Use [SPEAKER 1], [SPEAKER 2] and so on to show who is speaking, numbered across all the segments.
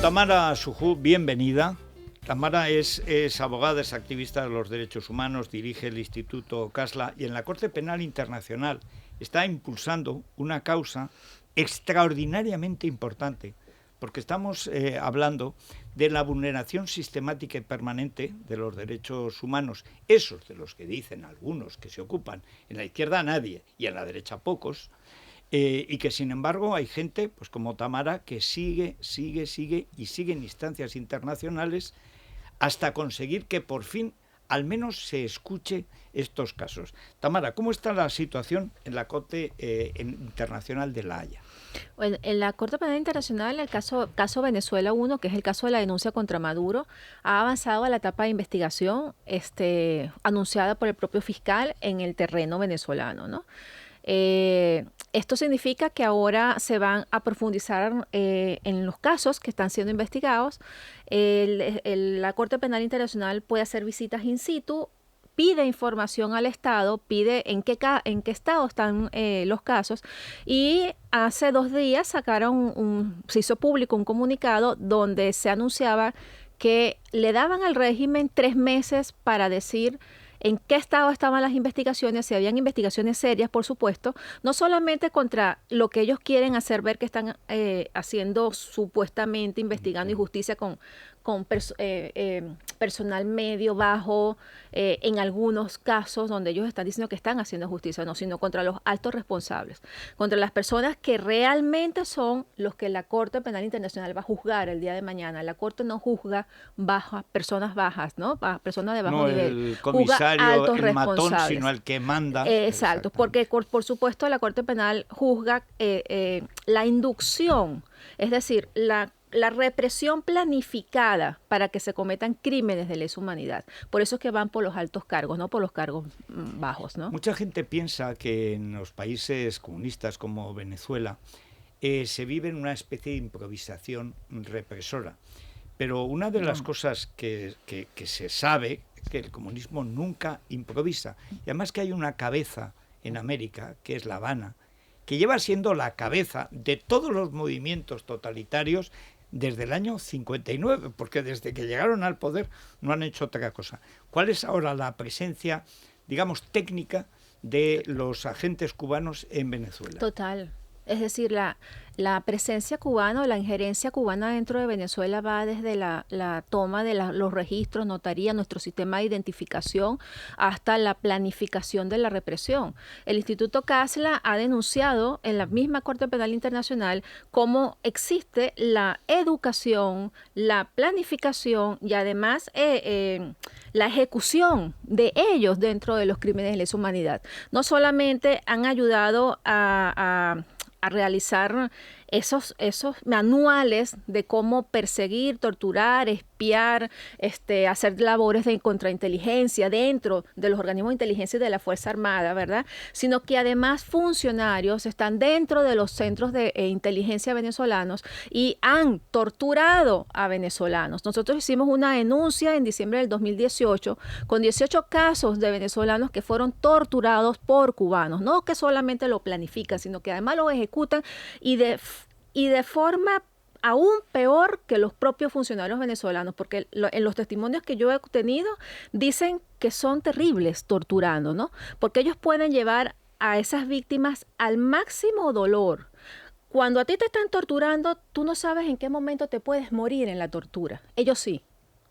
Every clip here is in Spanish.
[SPEAKER 1] Tamara Sujú, bienvenida. Tamara es abogada, es activista de los derechos humanos, dirige el Instituto Casla y en la Corte Penal Internacional está impulsando una causa extraordinariamente importante, porque estamos hablando de la vulneración sistemática y permanente de los derechos humanos, esos de los que dicen algunos que se ocupan, en la izquierda nadie y en la derecha pocos, y que sin embargo hay gente, pues como Tamara, que sigue en instancias internacionales hasta conseguir que por fin al menos se escuche estos casos. Tamara, ¿cómo está la situación en la Corte Internacional de La Haya?
[SPEAKER 2] Bueno, en la Corte Penal Internacional, el caso Venezuela 1, que es el caso de la denuncia contra Maduro, ha avanzado a la etapa de investigación anunciada por el propio fiscal en el terreno venezolano, ¿no? Esto significa que ahora se van a profundizar en los casos que están siendo investigados. La Corte Penal Internacional puede hacer visitas in situ, pide información al Estado, pide en qué estado están los casos, y hace 2 días se hizo público un comunicado donde se anunciaba que le daban al régimen 3 meses para decir en qué estado estaban las investigaciones, si habían investigaciones serias, por supuesto, no solamente contra lo que ellos quieren hacer ver que están haciendo supuestamente investigando injusticia con personal medio, bajo, en algunos casos donde ellos están diciendo que están haciendo justicia, no, sino contra los altos responsables, contra las personas que realmente son los que la Corte Penal Internacional va a juzgar el día de mañana. La Corte no juzga personas bajas, ¿no? Personas de bajo
[SPEAKER 1] no
[SPEAKER 2] nivel.
[SPEAKER 1] El comisario,
[SPEAKER 2] altos
[SPEAKER 1] el matón,
[SPEAKER 2] responsables.
[SPEAKER 1] sino el que manda.
[SPEAKER 2] Exacto, porque por supuesto la Corte Penal juzga la inducción, es decir, la represión planificada para que se cometan crímenes de lesa humanidad. Por eso es que van por los altos cargos, no por los cargos bajos, ¿no?
[SPEAKER 1] Mucha gente piensa que en los países comunistas como Venezuela se vive en una especie de improvisación represora. Pero una de las cosas que se sabe es que el comunismo nunca improvisa. Y además que hay una cabeza en América, que es La Habana, que lleva siendo la cabeza de todos los movimientos totalitarios desde el año 59, porque desde que llegaron al poder no han hecho otra cosa. ¿Cuál es ahora la presencia, digamos, técnica de los agentes cubanos en Venezuela?
[SPEAKER 2] Total. Es decir, la presencia cubana o la injerencia cubana dentro de Venezuela va desde la toma de los registros, notaría, nuestro sistema de identificación, hasta la planificación de la represión. El Instituto Casla ha denunciado en la misma Corte Penal Internacional cómo existe la educación, la planificación y además la ejecución de ellos dentro de los crímenes de lesa humanidad. No solamente han ayudado a realizar esos manuales de cómo perseguir, torturar, espiar, hacer labores de contrainteligencia dentro de los organismos de inteligencia y de la Fuerza Armada, ¿verdad? Sino que además funcionarios están dentro de los centros de inteligencia venezolanos y han torturado a venezolanos. Nosotros hicimos una denuncia en diciembre del 2018 con 18 casos de venezolanos que fueron torturados por cubanos, no que solamente lo planifican, sino que además lo ejecutan y de forma aún peor que los propios funcionarios venezolanos, porque en los testimonios que yo he tenido dicen que son terribles torturando, ¿no? Porque ellos pueden llevar a esas víctimas al máximo dolor. Cuando a ti te están torturando, tú no sabes en qué momento te puedes morir en la tortura. Ellos sí.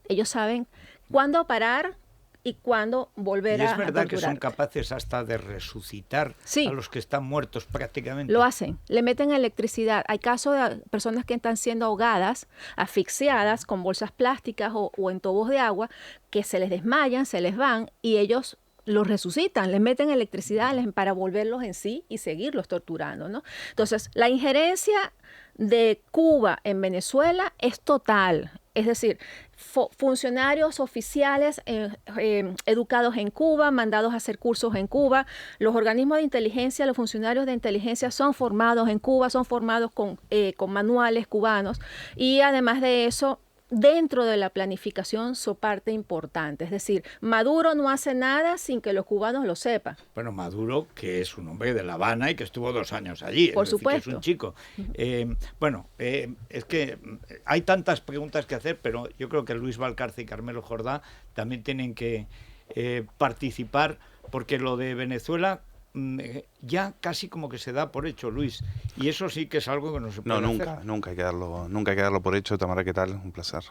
[SPEAKER 2] Ellos saben cuándo parar y cuándo volver a torturar.
[SPEAKER 1] Y es verdad que son capaces hasta de resucitar a los que están muertos prácticamente.
[SPEAKER 2] Lo hacen, le meten electricidad. Hay casos de personas que están siendo ahogadas, asfixiadas con bolsas plásticas o en tubos de agua, que se les desmayan, se les van y ellos los resucitan, les meten electricidad para volverlos en sí y seguirlos torturando, ¿no? Entonces, la injerencia de Cuba en Venezuela es total. Es decir, funcionarios oficiales educados en Cuba, mandados a hacer cursos en Cuba. Los organismos de inteligencia, los funcionarios de inteligencia son formados en Cuba, son formados con manuales cubanos. Y además de eso, dentro de la planificación son parte importante. Es decir, Maduro no hace nada sin que los cubanos lo sepan.
[SPEAKER 1] Bueno, Maduro, que es un hombre de La Habana y que estuvo 2 años allí.
[SPEAKER 2] Por
[SPEAKER 1] es decir,
[SPEAKER 2] supuesto.
[SPEAKER 1] que es un chico. Es que hay tantas preguntas que hacer, pero yo creo que Luis Valcarce y Carmelo Jordá también tienen que participar, porque lo de Venezuela ya casi como que se da por hecho, Luis, y eso sí que es algo que no se puede hacer.
[SPEAKER 3] Nunca hay que darlo por hecho. Tamara, ¿qué tal? Un placer.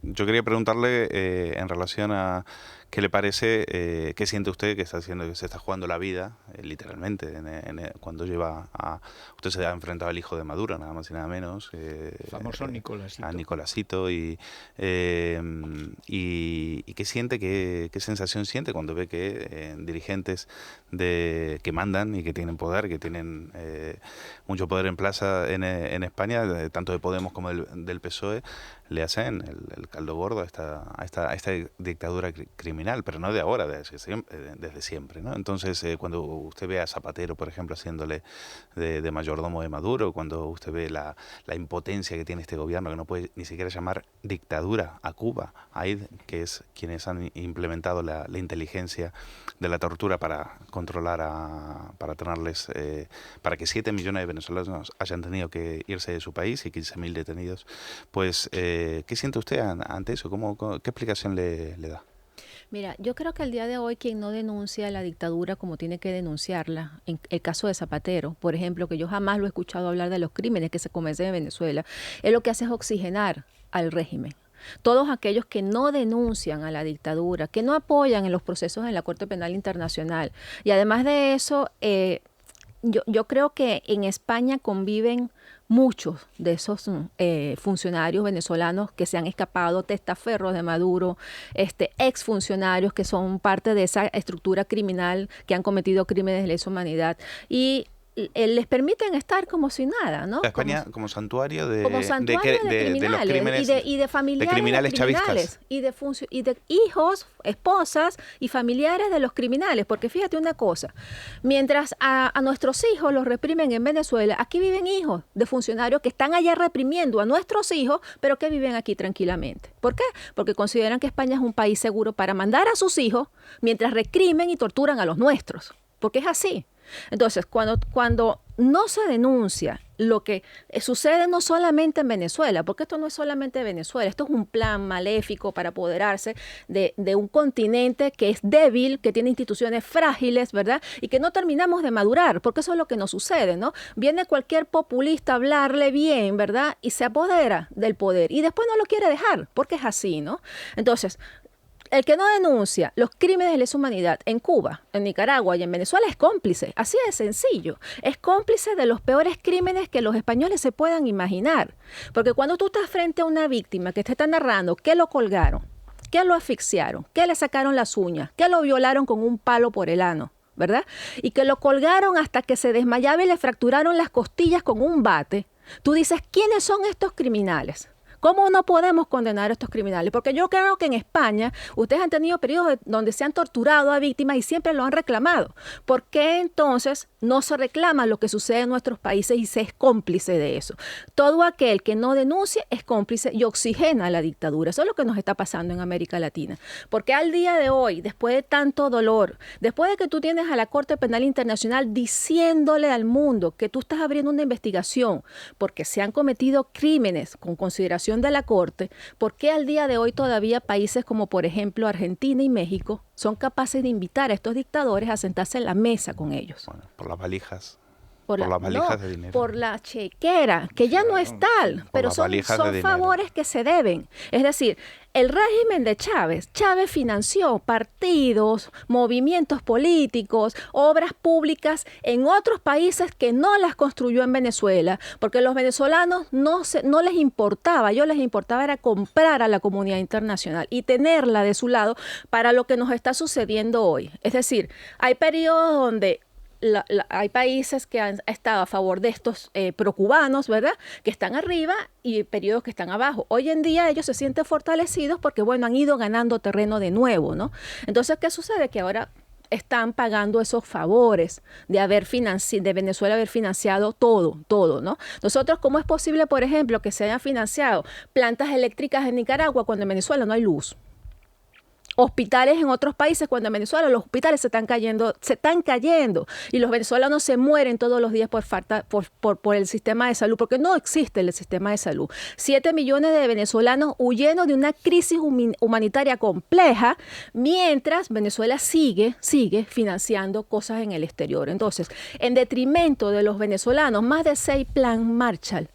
[SPEAKER 3] Yo quería preguntarle en relación a qué le parece, qué siente usted que está haciendo, que se está jugando la vida, literalmente, cuando usted se ha enfrentado al hijo de Maduro, nada más y nada menos.
[SPEAKER 1] Famoso Nicolásito.
[SPEAKER 3] A Nicolásito, y qué siente, qué sensación siente cuando ve que dirigentes que mandan y que tienen poder, que tienen mucho poder en plaza en España, tanto de Podemos como del PSOE, le hacen el caldo gordo a esta dictadura criminal, pero no de ahora, desde siempre, ¿no? Entonces, cuando usted ve a Zapatero, por ejemplo, haciéndole de mayordomo de Maduro, cuando usted ve la impotencia que tiene este gobierno, que no puede ni siquiera llamar dictadura a Cuba, que es quienes han implementado la inteligencia de la tortura para controlar, para tenerles, para que 7 millones de venezolanos hayan tenido que irse de su país y 15.000 detenidos, pues ¿qué siente usted ante eso? ¿Qué explicación le da?
[SPEAKER 2] Mira, yo creo que al día de hoy quien no denuncia la dictadura como tiene que denunciarla, en el caso de Zapatero, por ejemplo, que yo jamás lo he escuchado hablar de los crímenes que se cometen en Venezuela, él lo que hace es oxigenar al régimen. Todos aquellos que no denuncian a la dictadura, que no apoyan en los procesos en la Corte Penal Internacional. Y además de eso, yo creo que en España conviven muchos de esos funcionarios venezolanos que se han escapado, testaferros de Maduro, exfuncionarios que son parte de esa estructura criminal que han cometido crímenes de lesa humanidad. Y les permiten estar como si nada, ¿no?
[SPEAKER 3] España como santuario de
[SPEAKER 2] los crímenes y de familiares
[SPEAKER 3] de criminales chavistas
[SPEAKER 2] y de hijos, esposas y familiares de los criminales, porque fíjate una cosa, mientras a nuestros hijos los reprimen en Venezuela, aquí viven hijos de funcionarios que están allá reprimiendo a nuestros hijos, pero que viven aquí tranquilamente. ¿Por qué? Porque consideran que España es un país seguro para mandar a sus hijos mientras reprimen y torturan a los nuestros, porque es así. Entonces, cuando no se denuncia lo que sucede no solamente en Venezuela, porque esto no es solamente Venezuela, esto es un plan maléfico para apoderarse de un continente que es débil, que tiene instituciones frágiles, ¿verdad? Y que no terminamos de madurar, porque eso es lo que nos sucede, ¿no? Viene cualquier populista a hablarle bien, ¿verdad? Y se apodera del poder y después no lo quiere dejar, porque es así, ¿no? Entonces, el que no denuncia los crímenes de lesa humanidad en Cuba, en Nicaragua y en Venezuela es cómplice, así de sencillo. Es cómplice de los peores crímenes que los españoles se puedan imaginar. Porque cuando tú estás frente a una víctima que te está narrando que lo colgaron, que lo asfixiaron, que le sacaron las uñas, que lo violaron con un palo por el ano, ¿verdad? Y que lo colgaron hasta que se desmayaba y le fracturaron las costillas con un bate, tú dices, ¿quiénes son estos criminales? ¿Cómo no podemos condenar a estos criminales? Porque yo creo que en España ustedes han tenido periodos donde se han torturado a víctimas y siempre lo han reclamado. ¿Por qué entonces no se reclama lo que sucede en nuestros países y se es cómplice de eso? Todo aquel que no denuncia es cómplice y oxigena la dictadura. Eso es lo que nos está pasando en América Latina. Porque al día de hoy, después de tanto dolor, después de que tú tienes a la Corte Penal Internacional diciéndole al mundo que tú estás abriendo una investigación porque se han cometido crímenes con consideración de la Corte, ¿por qué al día de hoy todavía países como por ejemplo Argentina y México son capaces de invitar a estos dictadores a sentarse en la mesa con ellos?
[SPEAKER 3] Bueno, por las valijas. Por las valijas de dinero.
[SPEAKER 2] Por la chequera, que ya no es tal, pero son favores que se deben. Es decir, el régimen de Chávez financió partidos, movimientos políticos, obras públicas en otros países que no las construyó en Venezuela, porque los venezolanos no les importaba, les importaba era comprar a la comunidad internacional y tenerla de su lado para lo que nos está sucediendo hoy. Es decir, hay periodos donde hay países que han estado a favor de estos procubanos, ¿verdad? Que están arriba y periodos que están abajo. Hoy en día ellos se sienten fortalecidos porque, bueno, han ido ganando terreno de nuevo, ¿no? Entonces, ¿qué sucede? Que ahora están pagando esos favores de Venezuela haber financiado todo, ¿no? Nosotros, ¿cómo es posible, por ejemplo, que se hayan financiado plantas eléctricas en Nicaragua cuando en Venezuela no hay luz? Hospitales en otros países, cuando en Venezuela los hospitales se están cayendo y los venezolanos se mueren todos los días por el sistema de salud, porque no existe el sistema de salud. 7 millones de venezolanos huyendo de una crisis humanitaria compleja, mientras Venezuela sigue financiando cosas en el exterior. Entonces, en detrimento de los venezolanos, más de 6 Plan Marshall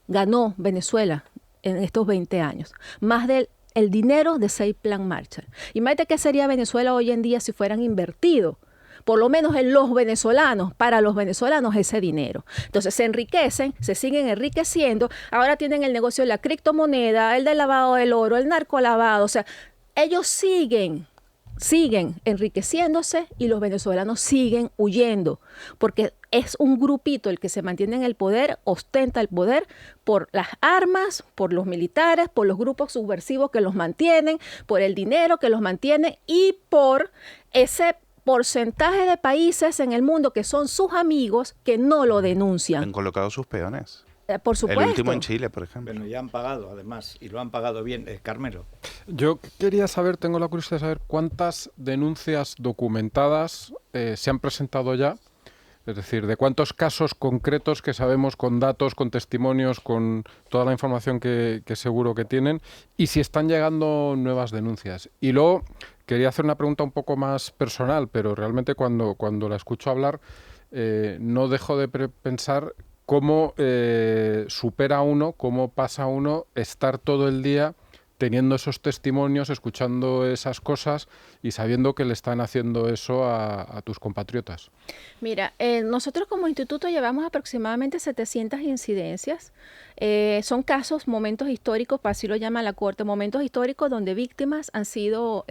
[SPEAKER 2] ganó Venezuela en estos 20 años. Más del el dinero de 6 Plan Marshall. Imagínate qué sería Venezuela hoy en día si fueran invertidos, por lo menos en los venezolanos, para los venezolanos ese dinero. Entonces se enriquecen, se siguen enriqueciendo, ahora tienen el negocio de la criptomoneda, el del lavado del oro, el narcolavado, o sea, ellos siguen enriqueciéndose y los venezolanos siguen huyendo, porque es un grupito el que se mantiene en el poder, ostenta el poder por las armas, por los militares, por los grupos subversivos que los mantienen, por el dinero que los mantiene y por ese porcentaje de países en el mundo que son sus amigos que no lo denuncian.
[SPEAKER 3] Han colocado sus peones.
[SPEAKER 2] Por supuesto.
[SPEAKER 3] El último en Chile, por ejemplo.
[SPEAKER 1] Bueno, ya han pagado, además, y lo han pagado bien. Carmelo.
[SPEAKER 4] Yo quería saber, tengo la curiosidad de saber cuántas denuncias documentadas se han presentado ya. Es decir, de cuántos casos concretos que sabemos con datos, con testimonios, con toda la información que seguro que tienen, y si están llegando nuevas denuncias. Y luego quería hacer una pregunta un poco más personal, pero realmente cuando la escucho hablar no dejo de pensar cómo supera uno, cómo pasa uno estar todo el día teniendo esos testimonios, escuchando esas cosas y sabiendo que le están haciendo eso a tus compatriotas.
[SPEAKER 2] Mira, nosotros como instituto llevamos aproximadamente 700 incidencias. Son casos, momentos históricos, así lo llama la Corte, momentos históricos donde víctimas han sido...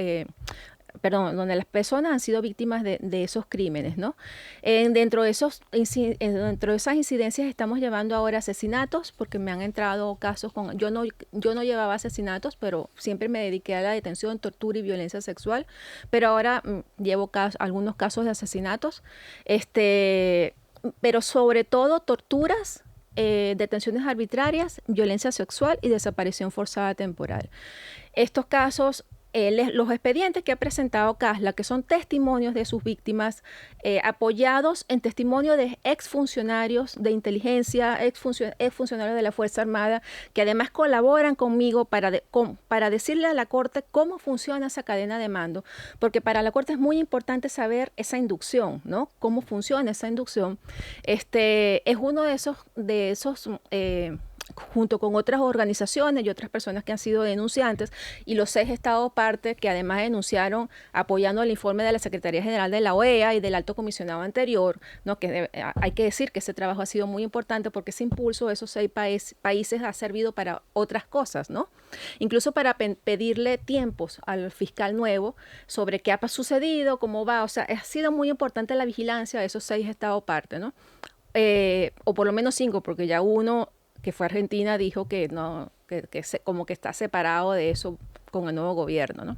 [SPEAKER 2] donde las personas han sido víctimas de esos crímenes, ¿no? Dentro de esas incidencias estamos llevando ahora asesinatos, porque me han entrado casos con... Yo no llevaba asesinatos, pero siempre me dediqué a la detención, tortura y violencia sexual, pero ahora llevo algunos casos de asesinatos, pero sobre todo torturas, detenciones arbitrarias, violencia sexual y desaparición forzada temporal. Estos casos... los expedientes que ha presentado CASLA, que son testimonios de sus víctimas, apoyados en testimonio de exfuncionarios de inteligencia, exfuncionarios de la Fuerza Armada, que además colaboran conmigo para decirle a la Corte cómo funciona esa cadena de mando, porque para la Corte es muy importante saber esa inducción, ¿no? Cómo funciona esa inducción. Es uno de esos junto con otras organizaciones y otras personas que han sido denunciantes, y los 6 estados parte que además denunciaron apoyando el informe de la Secretaría General de la OEA y del Alto Comisionado anterior, ¿no? Que hay que decir que ese trabajo ha sido muy importante porque ese impulso de esos 6 países ha servido para otras cosas, ¿no? Incluso para pedirle tiempos al fiscal nuevo sobre qué ha sucedido, cómo va, o sea, ha sido muy importante la vigilancia de esos 6 estados parte, ¿no? O por lo menos 5, porque ya uno que fue Argentina dijo que no, como que está separado de eso con el nuevo gobierno, ¿no?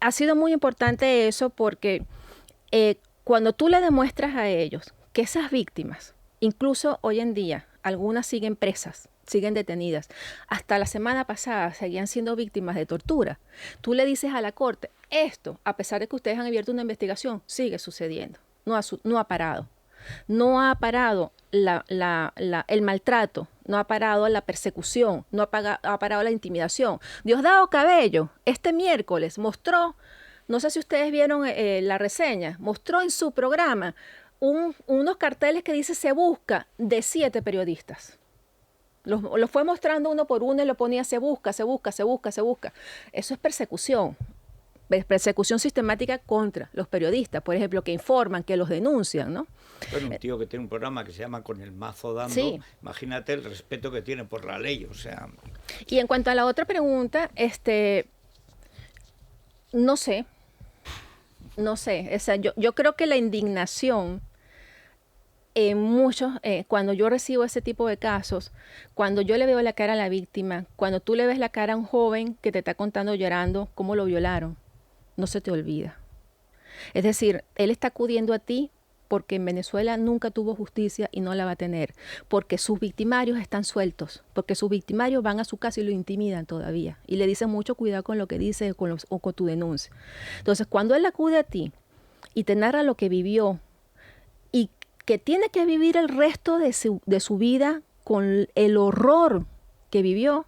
[SPEAKER 2] Ha sido muy importante eso porque cuando tú le demuestras a ellos que esas víctimas, incluso hoy en día, algunas siguen presas, siguen detenidas, hasta la semana pasada seguían siendo víctimas de tortura, tú le dices a la Corte, esto, a pesar de que ustedes han abierto una investigación, sigue sucediendo, no ha parado. No ha parado el maltrato, no ha parado la persecución, no ha parado la intimidación. Diosdado Cabello, este miércoles mostró, no sé si ustedes vieron la reseña, mostró en su programa unos carteles que dice se busca de 7 periodistas. Los fue mostrando uno por uno y lo ponía se busca. Eso es persecución. Persecución sistemática contra los periodistas, por ejemplo, que informan, que los denuncian, ¿no?
[SPEAKER 1] Bueno, un tío que tiene un programa que se llama Con el mazo dando, sí. Imagínate el respeto que tiene por la ley, o sea...
[SPEAKER 2] Y en cuanto a la otra pregunta, no sé, o sea, yo creo que la indignación en muchos, cuando yo recibo ese tipo de casos, cuando yo le veo la cara a la víctima, cuando tú le ves la cara a un joven que te está contando llorando cómo lo violaron, no se te olvida. Es decir, él está acudiendo a ti porque en Venezuela nunca tuvo justicia y no la va a tener, porque sus victimarios están sueltos, porque sus victimarios van a su casa y lo intimidan todavía y le dicen mucho cuidado con lo que dices o con tu denuncia. Entonces, cuando él acude a ti y te narra lo que vivió y que tiene que vivir el resto de su vida con el horror que vivió,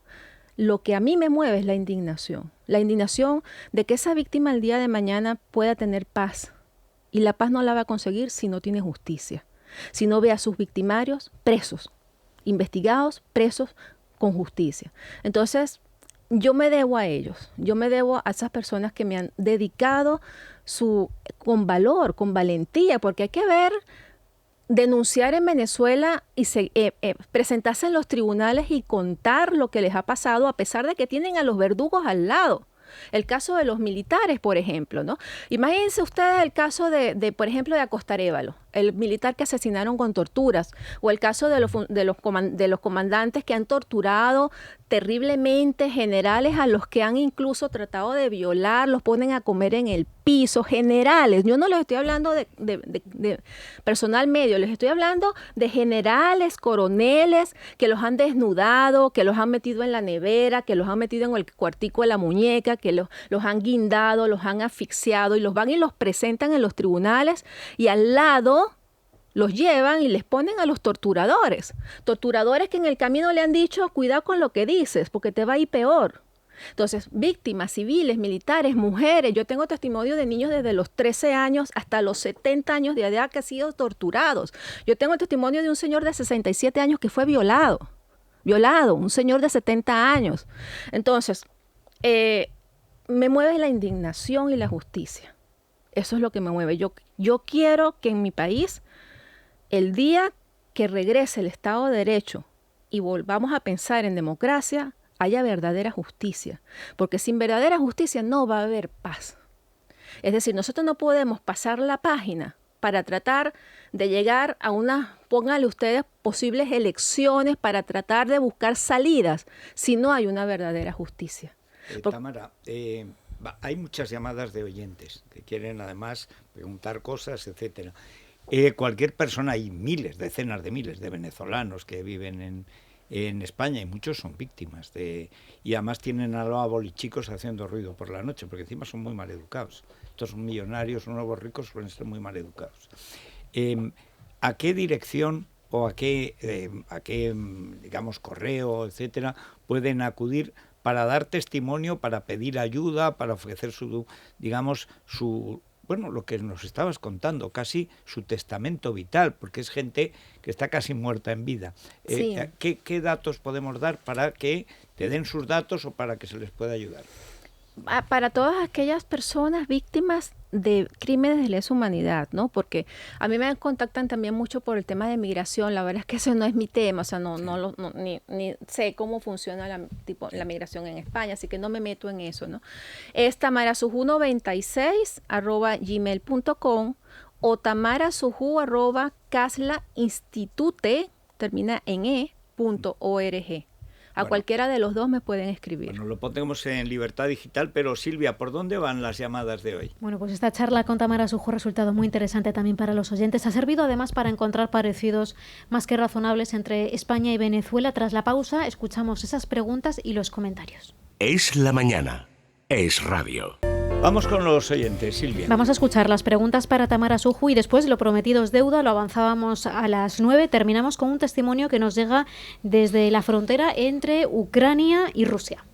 [SPEAKER 2] lo que a mí me mueve es la indignación de que esa víctima el día de mañana pueda tener paz. Y la paz no la va a conseguir si no tiene justicia, si no ve a sus victimarios presos, investigados, presos con justicia. Entonces, yo me debo a ellos, yo me debo a esas personas que me han dedicado con valor, con valentía, porque hay que ver, denunciar en Venezuela y presentarse en los tribunales y contar lo que les ha pasado a pesar de que tienen a los verdugos al lado. El caso de los militares, por ejemplo, ¿no? Imagínense ustedes el caso por ejemplo, de Acosta Arévalo, el militar que asesinaron con torturas, o el caso de los comandantes que han torturado terriblemente, generales a los que han incluso tratado de violar, los ponen a comer en el piso, generales. Yo no les estoy hablando de personal medio, les estoy hablando de generales, coroneles, que los han desnudado, que los han metido en la nevera, que los han metido en el cuartico de la muñeca, que los han guindado, los han asfixiado y los van y los presentan en los tribunales y al lado los llevan y les ponen a los torturadores. Torturadores que en el camino le han dicho, cuidado con lo que dices, porque te va a ir peor. Entonces, víctimas civiles, militares, mujeres. Yo tengo testimonio de niños desde los 13 años hasta los 70 años de edad que han sido torturados. Yo tengo el testimonio de un señor de 67 años que fue violado, un señor de 70 años. Entonces, me mueve la indignación y la justicia. Eso es lo que me mueve. Yo quiero que en mi país, el día que regrese el Estado de Derecho y volvamos a pensar en democracia, haya verdadera justicia. Porque sin verdadera justicia no va a haber paz. Es decir, nosotros no podemos pasar la página para tratar de llegar a pónganle ustedes, posibles elecciones para tratar de buscar salidas si no hay una verdadera justicia.
[SPEAKER 1] Tamara, hay muchas llamadas de oyentes que quieren además preguntar cosas, etcétera. Cualquier persona, hay miles, decenas de miles de venezolanos que viven en España y muchos son víctimas y además tienen a los bolichicos haciendo ruido por la noche porque encima son muy mal educados. Estos millonarios, nuevos ricos suelen ser muy mal educados. ¿A qué dirección o a qué digamos correo, etcétera, pueden acudir para dar testimonio, para pedir ayuda, para ofrecer lo que nos estabas contando, casi su testamento vital, porque es gente que está casi muerta en vida?
[SPEAKER 2] Sí.
[SPEAKER 1] ¿Qué datos podemos dar para que te den sus datos o para que se les pueda ayudar?
[SPEAKER 2] Para todas aquellas personas víctimas de crímenes de lesa humanidad, ¿no? Porque a mí me contactan también mucho por el tema de migración. La verdad es que eso no es mi tema, o sea, ni sé cómo funciona la migración en España, así que no me meto en eso, ¿no? Es tamarasuju96@gmail.com o tamarasuju@caslainstitute, termina en .org. A cualquiera de los dos me pueden escribir.
[SPEAKER 1] Bueno, lo ponemos en Libertad Digital, pero Silvia, ¿por dónde van las llamadas de hoy?
[SPEAKER 5] Bueno, pues esta charla con Tamara Asuju ha resultado muy interesante también para los oyentes. Ha servido además para encontrar parecidos más que razonables entre España y Venezuela. Tras la pausa, escuchamos esas preguntas y los comentarios.
[SPEAKER 6] Es la mañana. Es radio.
[SPEAKER 1] Vamos con los oyentes, Silvia.
[SPEAKER 5] Vamos a escuchar las preguntas para Tamara Asuju y después lo prometido es deuda, lo avanzábamos a las 9. Terminamos con un testimonio que nos llega desde la frontera entre Ucrania y Rusia.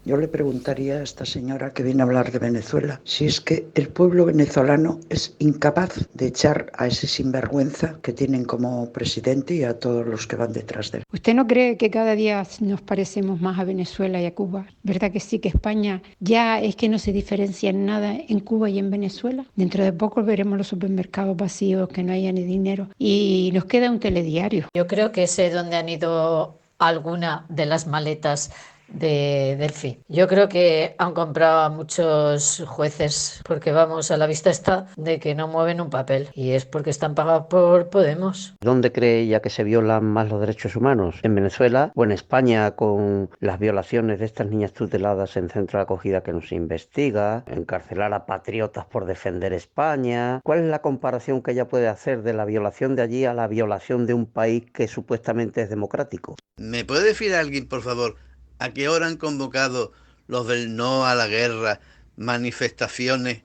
[SPEAKER 7] Yo le preguntaría a esta señora que viene a hablar de Venezuela si es que el pueblo venezolano es incapaz de echar a ese sinvergüenza que tienen como presidente y a todos los que van detrás de él.
[SPEAKER 8] ¿Usted no cree que cada día nos parecemos más a Venezuela y a Cuba? ¿Verdad que sí, que España ya es que no se diferencia en nada en Cuba y en Venezuela? Dentro de poco veremos los supermercados vacíos, que no haya ni dinero y nos queda un telediario.
[SPEAKER 9] Yo creo que sé dónde han ido alguna de las maletas de Delphi. Yo creo que han comprado a muchos jueces porque, vamos, a la vista está de que no mueven un papel y es porque están pagados por Podemos.
[SPEAKER 10] ¿Dónde cree ella que se violan más los derechos humanos? ¿En Venezuela o en España con las violaciones de estas niñas tuteladas en centro de acogida que no se investiga? ¿Encarcelar a patriotas por defender España? ¿Cuál es la comparación que ella puede hacer de la violación de allí a la violación de un país que supuestamente es democrático?
[SPEAKER 11] ¿Me puede decir alguien, por favor, a qué hora han convocado los del no a la guerra manifestaciones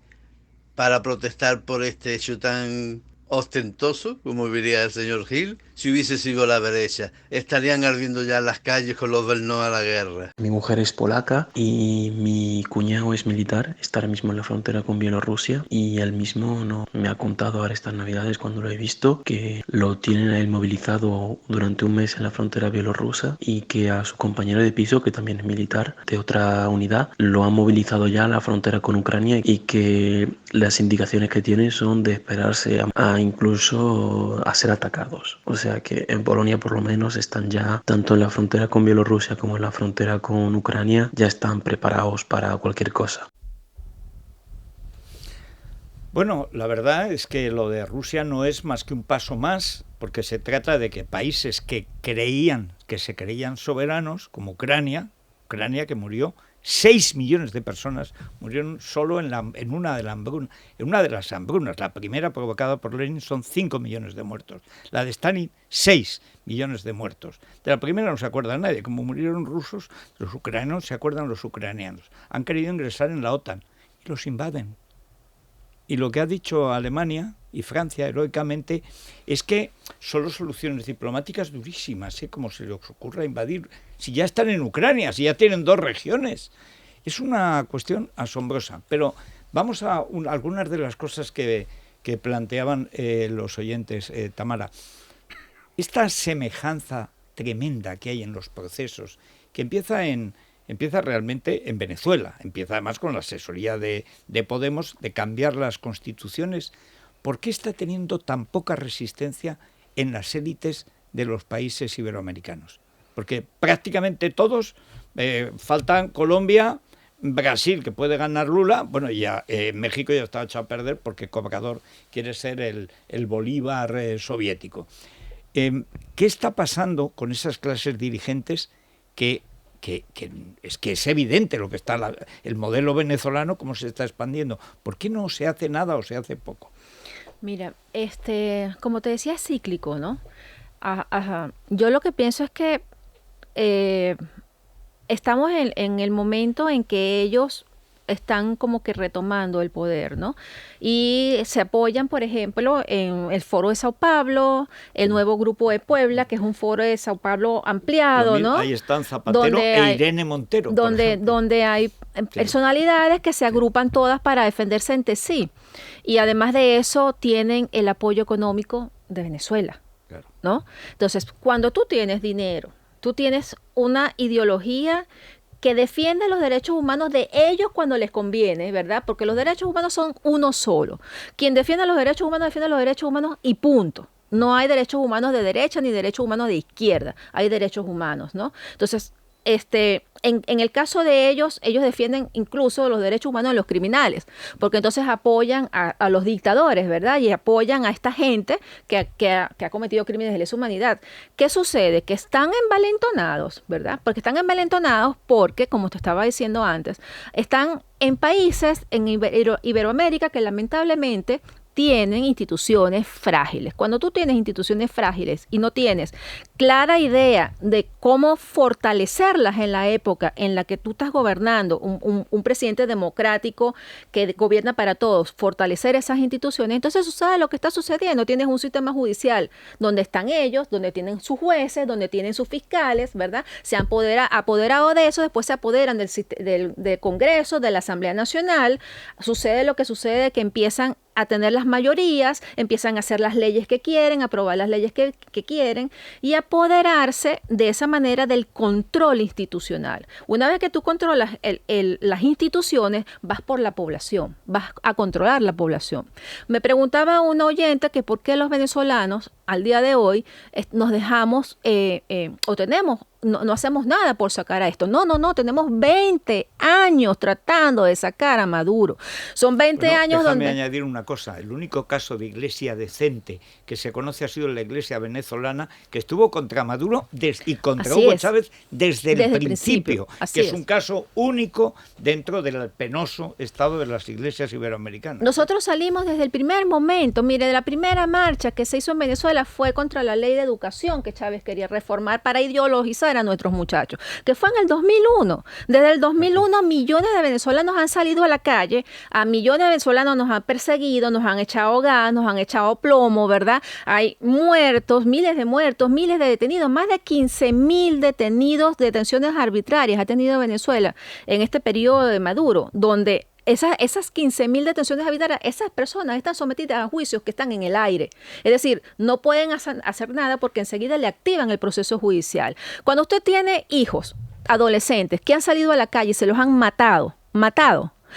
[SPEAKER 11] para protestar por este hecho tan ostentoso, como diría el señor Gil? Si hubiese sido la derecha, estarían ardiendo ya las calles con los del no a la guerra.
[SPEAKER 12] Mi mujer es polaca y mi cuñado es militar, está ahora mismo en la frontera con Bielorrusia, y él mismo no me ha contado ahora estas navidades, cuando lo he visto, que lo tienen a él movilizado durante un mes en la frontera bielorrusa y que a su compañero de piso, que también es militar de otra unidad, lo han movilizado ya a la frontera con Ucrania, y que las indicaciones que tienen son de esperarse a incluso a ser atacados. O sea que en Polonia por lo menos están ya, tanto en la frontera con Bielorrusia como en la frontera con Ucrania, ya están preparados para cualquier cosa.
[SPEAKER 1] Bueno, la verdad es que lo de Rusia no es más que un paso más, porque se trata de que países que se creían soberanos, como Ucrania que murió, 6 millones de personas murieron solo en una de las hambrunas. La primera, provocada por Lenin, son 5 millones de muertos. La de Stalin, 6 millones de muertos. De la primera no se acuerda nadie. Como murieron rusos, los ucranianos se acuerdan los ucranianos. Han querido ingresar en la OTAN y los invaden. Y lo que ha dicho Alemania y Francia heroicamente es que solo soluciones diplomáticas durísimas, como se les ocurra invadir, si ya están en Ucrania, si ya tienen 2 regiones. Es una cuestión asombrosa. Pero vamos a algunas de las cosas que planteaban los oyentes, Tamara. Esta semejanza tremenda que hay en los procesos, que empieza realmente en Venezuela, empieza además con la asesoría de Podemos de cambiar las constituciones. ¿Por qué está teniendo tan poca resistencia en las élites de los países iberoamericanos? Porque prácticamente todos, faltan Colombia, Brasil, que puede ganar Lula, bueno, ya México ya está echado a perder porque Obrador quiere ser el Bolívar soviético. ¿Qué está pasando con esas clases dirigentes que es evidente lo que está el modelo venezolano, cómo se está expandiendo? ¿Por qué no se hace nada o se hace poco?
[SPEAKER 2] Mira, como te decía, es cíclico, ¿no? Yo lo que pienso es que estamos en el momento en que ellos están como que retomando el poder, ¿no? Y se apoyan, por ejemplo, en el Foro de Sao Paulo, el nuevo Grupo de Puebla, que es un Foro de Sao Paulo ampliado, ¿no?
[SPEAKER 1] Ahí están Zapatero Irene Montero,
[SPEAKER 2] donde hay personalidades que se agrupan todas para defenderse entre sí. Y además de eso, tienen el apoyo económico de Venezuela, claro, ¿no? Entonces, cuando tú tienes dinero, tú tienes una ideología que defiende los derechos humanos de ellos cuando les conviene, ¿verdad? Porque los derechos humanos son uno solo. Quien defiende los derechos humanos y punto. No hay derechos humanos de derecha ni derechos humanos de izquierda. Hay derechos humanos, ¿no? Entonces, en el caso de ellos defienden incluso los derechos humanos de los criminales, porque entonces apoyan a los dictadores, ¿verdad? Y apoyan a esta gente que ha cometido crímenes de lesa humanidad. ¿Qué sucede? Que están envalentonados, ¿verdad? Porque están envalentonados porque, como te estaba diciendo antes, están en países en Iberoamérica que lamentablemente tienen instituciones frágiles. Cuando tú tienes instituciones frágiles y no tienes clara idea de cómo fortalecerlas en la época en la que tú estás gobernando, un presidente democrático que gobierna para todos, fortalecer esas instituciones, entonces sucede lo que está sucediendo. Tienes un sistema judicial donde están ellos, donde tienen sus jueces, donde tienen sus fiscales, ¿verdad? Se han apoderado de eso, después se apoderan del Congreso, de la Asamblea Nacional. Sucede lo que sucede, que empiezan a tener las mayorías, empiezan a hacer las leyes que quieren, aprobar las leyes que quieren y apoderarse de esa manera del control institucional. Una vez que tú controlas las instituciones, vas por la población, vas a controlar la población. Me preguntaba una oyente que por qué los venezolanos al día de hoy nos dejamos o tenemos no hacemos nada por sacar a esto. No, tenemos 20 años tratando de sacar a Maduro. Son 20 años donde...
[SPEAKER 1] Déjame añadir una cosa. El único caso de iglesia decente que se conoce ha sido la iglesia venezolana, que estuvo contra Maduro y contra Hugo Chávez desde el principio. Que es un caso único dentro del penoso estado de las iglesias iberoamericanas.
[SPEAKER 2] Nosotros salimos desde el primer momento. Mire, de la primera marcha que se hizo en Venezuela fue contra la ley de educación que Chávez quería reformar para ideologizar a nuestros muchachos, que fue en el 2001. Desde el 2001 millones de venezolanos han salido a la calle, a millones de venezolanos nos han perseguido, nos han echado gas, nos han echado plomo, ¿verdad? Hay muertos, miles de detenidos, más de 15.000 detenidos, detenciones arbitrarias ha tenido Venezuela en este periodo de Maduro, donde esas 15.000 detenciones arbitrarias, esas personas están sometidas a juicios que están en el aire. Es decir, no pueden hacer nada porque enseguida le activan el proceso judicial. Cuando usted tiene hijos, adolescentes, que han salido a la calle y se los han matado,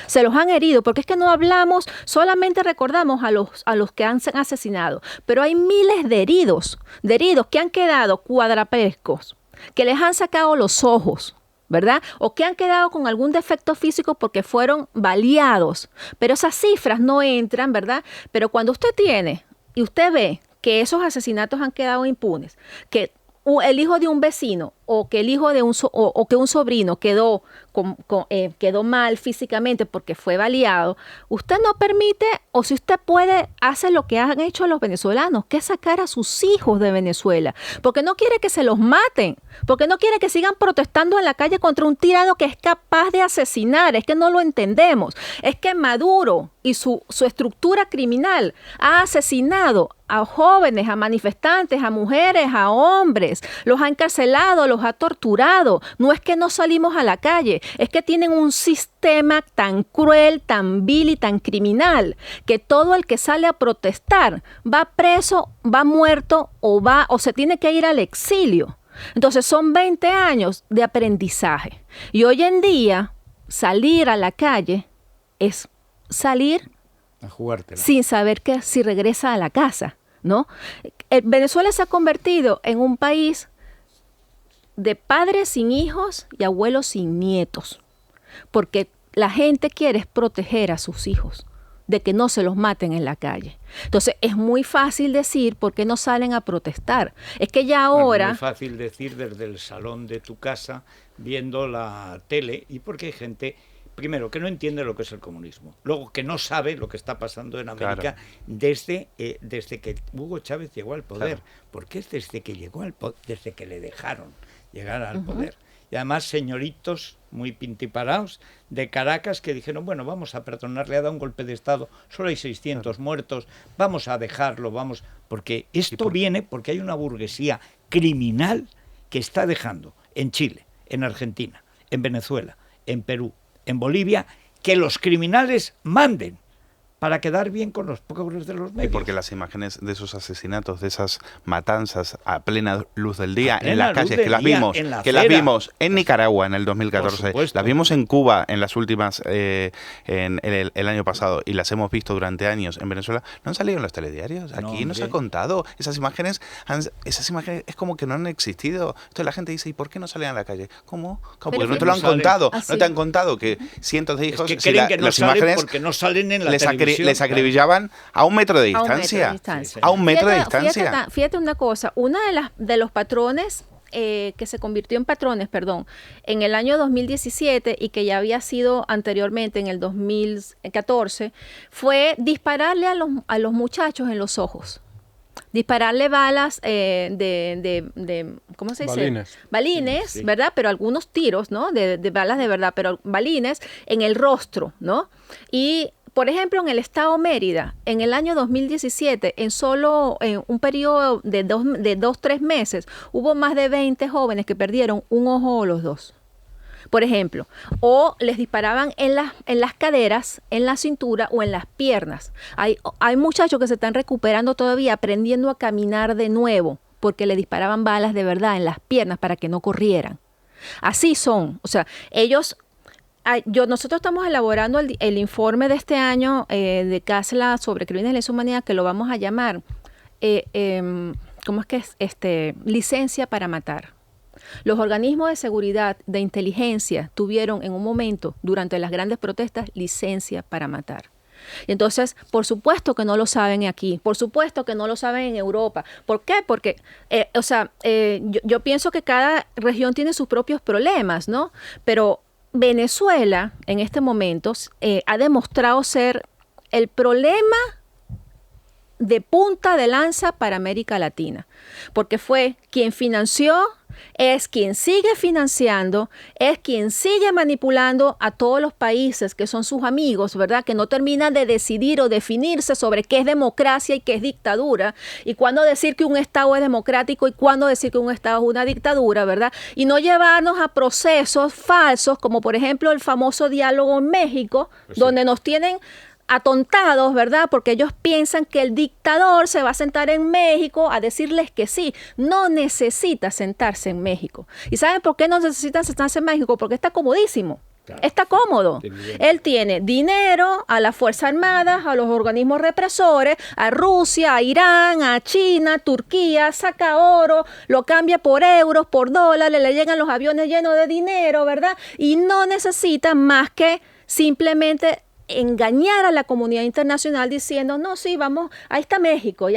[SPEAKER 2] se los han herido, porque es que no hablamos, solamente recordamos a los que han asesinado, pero hay miles de heridos que han quedado cuadrapescos, que les han sacado los ojos, ¿verdad? O que han quedado con algún defecto físico porque fueron baleados. Pero esas cifras no entran, ¿verdad? Pero cuando usted tiene y usted ve que esos asesinatos han quedado impunes, que el hijo de un vecino o que el hijo de que un sobrino quedó mal físicamente porque fue baleado, usted no permite, o si usted puede, hace lo que han hecho los venezolanos, que es sacar a sus hijos de Venezuela, porque no quiere que se los maten, porque no quiere que sigan protestando en la calle contra un tirano que es capaz de asesinar. Es que no lo entendemos. Es que Maduro y su estructura criminal ha asesinado a jóvenes, a manifestantes, a mujeres, a hombres, los ha encarcelado, los ha torturado. No es que no salimos a la calle, es que tienen un sistema tan cruel, tan vil y tan criminal, que todo el que sale a protestar va preso, va muerto o se tiene que ir al exilio. Entonces son 20 años de aprendizaje. Y hoy en día salir a la calle es salir
[SPEAKER 1] a jugártela,
[SPEAKER 2] sin saber que si regresa a la casa, ¿no? Venezuela se ha convertido en un país de padres sin hijos y abuelos sin nietos, porque la gente quiere proteger a sus hijos de que no se los maten en la calle. Entonces es muy fácil decir por qué no salen a protestar. Es que ya ahora...
[SPEAKER 1] Es muy fácil decir desde el salón de tu casa viendo la tele, y porque hay gente, primero, que no entiende lo que es el comunismo, luego que no sabe lo que está pasando en América, claro, desde que Hugo Chávez llegó al poder, claro, porque es desde que llegó al poder, desde que le dejaron llegar al poder. Y además señoritos muy pintiparados de Caracas que dijeron, bueno, vamos a perdonarle, le ha dado un golpe de Estado, solo hay 600 muertos, vamos a dejarlo, porque esto viene porque hay una burguesía criminal que está dejando en Chile, en Argentina, en Venezuela, en Perú, en Bolivia, que los criminales manden para quedar bien con los pobres de los medios.
[SPEAKER 3] Y porque las imágenes de esos asesinatos, de esas matanzas a plena luz del día en las calles, que las vimos en Nicaragua en el 2014, las vimos en Cuba en las últimas, en el año pasado, y las hemos visto durante años en Venezuela, no han salido en los telediarios. Aquí no se ha contado. Esas imágenes es como que no han existido. Entonces la gente dice, ¿y por qué no salen a la calle? ¿Cómo? Porque no te lo han contado. No te han contado que cientos de hijos...
[SPEAKER 1] Es que creen que no salen porque no salen en la televisión.
[SPEAKER 3] Les acribillaban a un metro de distancia. A un metro de distancia.
[SPEAKER 2] Fíjate una cosa, una de los patrones que se convirtió en patrones, en el año 2017 y que ya había sido anteriormente en el 2014, fue dispararle a los muchachos en los ojos. Dispararle balas ¿cómo se dice? Balines, sí. ¿Verdad? Pero algunos tiros, ¿no? De balas de verdad, pero balines en el rostro, ¿no? Y por ejemplo, en el estado Mérida, en el año 2017, en un periodo de 2-3 meses, hubo más de 20 jóvenes que perdieron un ojo o los dos. Por ejemplo, o les disparaban en las caderas, en la cintura o en las piernas. Hay muchachos que se están recuperando todavía, aprendiendo a caminar de nuevo, porque le disparaban balas de verdad en las piernas para que no corrieran. Así son. O sea, ellos... Nosotros estamos elaborando el informe de este año de CASLA sobre crímenes de lesa humanidad, que lo vamos a llamar, ¿cómo es que es? Licencia para matar. Los organismos de seguridad, de inteligencia, tuvieron en un momento, durante las grandes protestas, licencia para matar. Y entonces, por supuesto que no lo saben aquí, por supuesto que no lo saben en Europa. ¿Por qué? Porque, yo pienso que cada región tiene sus propios problemas, ¿no? Pero Venezuela, en este momento, ha demostrado ser el problema de punta de lanza para América Latina, porque fue quien financió, es quien sigue financiando, es quien sigue manipulando a todos los países que son sus amigos, ¿verdad? Que no terminan de decidir o definirse sobre qué es democracia y qué es dictadura, y cuándo decir que un Estado es democrático y cuándo decir que un Estado es una dictadura, ¿verdad? Y no llevarnos a procesos falsos, como por ejemplo el famoso diálogo en México, pues donde nos tienen atontados, ¿verdad? Porque ellos piensan que el dictador se va a sentar en México a decirles que sí. No necesita sentarse en México. ¿Y saben por qué no necesita sentarse en México? Porque está comodísimo. Claro. Está cómodo. Él tiene dinero a las Fuerzas Armadas, a los organismos represores, a Rusia, a Irán, a China, Turquía, saca oro, lo cambia por euros, por dólares, le llegan los aviones llenos de dinero, ¿verdad? Y no necesita más que simplemente engañar a la comunidad internacional diciendo, no, sí, vamos, ahí está México,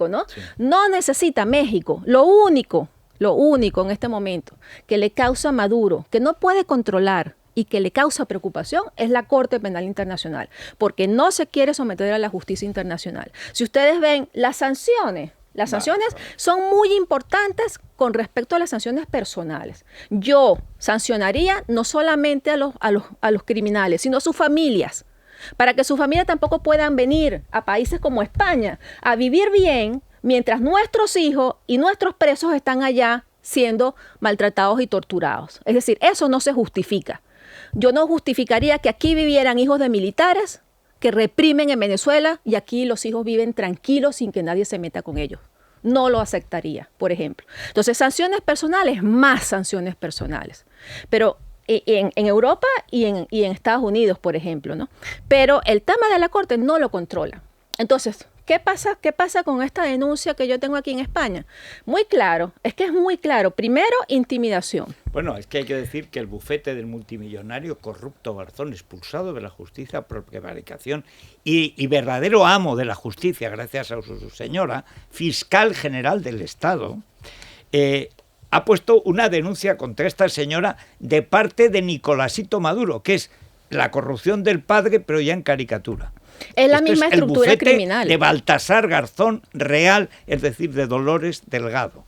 [SPEAKER 2] ¿no? Sí. No necesita México. Lo único en este momento que le causa a Maduro, que no puede controlar y que le causa preocupación, es la Corte Penal Internacional, porque no se quiere someter a la justicia internacional. Si ustedes ven las sanciones son muy importantes con respecto a las sanciones personales. Yo sancionaría no solamente a los criminales, sino a sus familias, para que sus familias tampoco puedan venir a países como España a vivir bien mientras nuestros hijos y nuestros presos están allá siendo maltratados y torturados. Es decir, eso no se justifica. Yo no justificaría que aquí vivieran hijos de militares que reprimen en Venezuela y aquí los hijos viven tranquilos sin que nadie se meta con ellos. No lo aceptaría, por ejemplo. Entonces, sanciones personales, más sanciones personales. Pero en Europa y en Estados Unidos, por ejemplo, ¿no? Pero el tema de la Corte no lo controla. Entonces, ¿qué pasa con esta denuncia que yo tengo aquí en España? Muy claro, es que es muy claro. Primero, intimidación.
[SPEAKER 1] Bueno, es que hay que decir que el bufete del multimillonario corrupto Garzón, expulsado de la justicia por prevaricación y verdadero amo de la justicia, gracias a su señora, fiscal general del Estado, ha puesto una denuncia contra esta señora de parte de Nicolásito Maduro, que es la corrupción del padre, pero ya en caricatura.
[SPEAKER 2] Es la misma estructura criminal.
[SPEAKER 1] De Baltasar Garzón Real, es decir, de Dolores Delgado.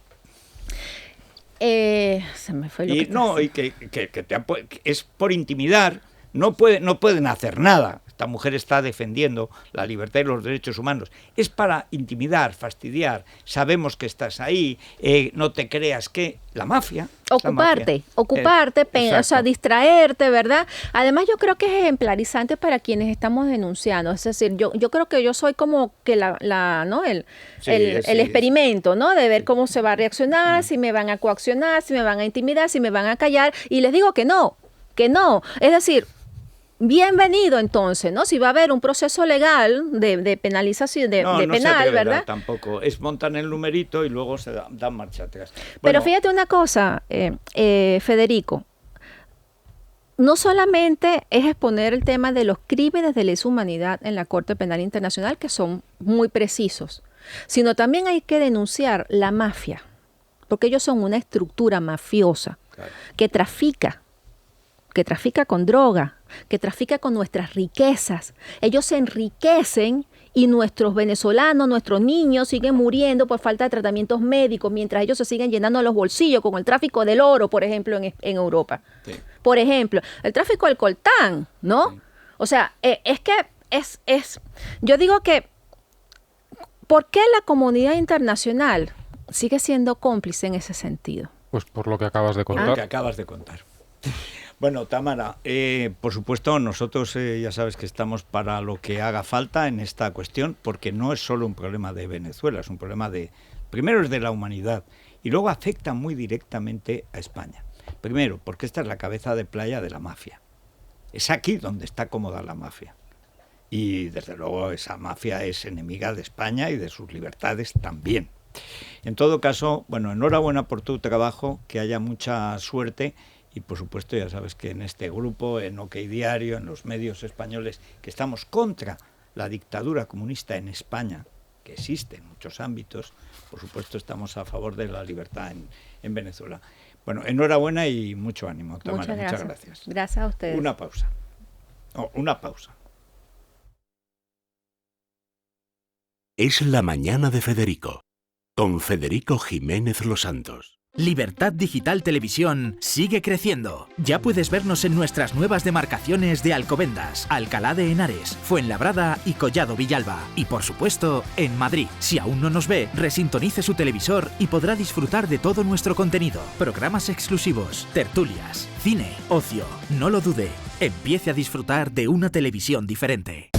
[SPEAKER 2] Se me fue lo que
[SPEAKER 1] es por intimidar, no pueden hacer nada. Esta mujer está defendiendo la libertad y los derechos humanos. Es para intimidar, fastidiar. Sabemos que estás ahí, no te creas que la mafia.
[SPEAKER 2] Ocuparte, o sea, distraerte, ¿verdad? Además, yo creo que es ejemplarizante para quienes estamos denunciando. Es decir, yo creo que yo soy como que el experimento, ¿no? De ver cómo se va a reaccionar, si me van a coaccionar, si me van a intimidar, si me van a callar. Y les digo que no. Es decir, bienvenido entonces, ¿no? Si va a haber un proceso legal de penalización, de penal, ¿verdad?
[SPEAKER 1] Tampoco, montan el numerito y luego se dan marcha atrás.
[SPEAKER 2] Pero fíjate una cosa, Federico, no solamente es exponer el tema de los crímenes de lesa humanidad en la Corte Penal Internacional, que son muy precisos, sino también hay que denunciar la mafia, porque ellos son una estructura mafiosa, claro, que trafica con droga, que trafica con nuestras riquezas. Ellos se enriquecen y nuestros venezolanos, nuestros niños siguen muriendo por falta de tratamientos médicos, mientras ellos se siguen llenando los bolsillos con el tráfico del oro, por ejemplo, en Europa. Sí. Por ejemplo, el tráfico del coltán, ¿no? Sí. O sea, yo digo que, ¿por qué la comunidad internacional sigue siendo cómplice en ese sentido?
[SPEAKER 4] Pues por lo que acabas de contar.
[SPEAKER 1] Por lo que acabas de contar. Bueno, Tamara, por supuesto nosotros ya sabes que estamos para lo que haga falta en esta cuestión, porque no es solo un problema de Venezuela, es un problema primero es de la humanidad y luego afecta muy directamente a España. Primero, porque esta es la cabeza de playa de la mafia. Es aquí donde está cómoda la mafia. Y desde luego esa mafia es enemiga de España y de sus libertades también. En todo caso, bueno, enhorabuena por tu trabajo, que haya mucha suerte y por supuesto ya sabes que en este grupo, en OK Diario, en los medios españoles, que estamos contra la dictadura comunista en España, que existe en muchos ámbitos, por supuesto estamos a favor de la libertad en Venezuela. Bueno, enhorabuena y mucho ánimo, Tamara. Muchas gracias.
[SPEAKER 2] Gracias a ustedes.
[SPEAKER 1] Una pausa. Una pausa.
[SPEAKER 6] Es la mañana de Federico, con Federico Jiménez Los Santos.
[SPEAKER 13] Libertad Digital Televisión sigue creciendo. Ya puedes vernos en nuestras nuevas demarcaciones de Alcobendas, Alcalá de Henares, Fuenlabrada y Collado Villalba. Y por supuesto, en Madrid. Si aún no nos ve, resintonice su televisor y podrá disfrutar de todo nuestro contenido. Programas exclusivos, tertulias, cine, ocio. No lo dude. Empiece a disfrutar de una televisión diferente.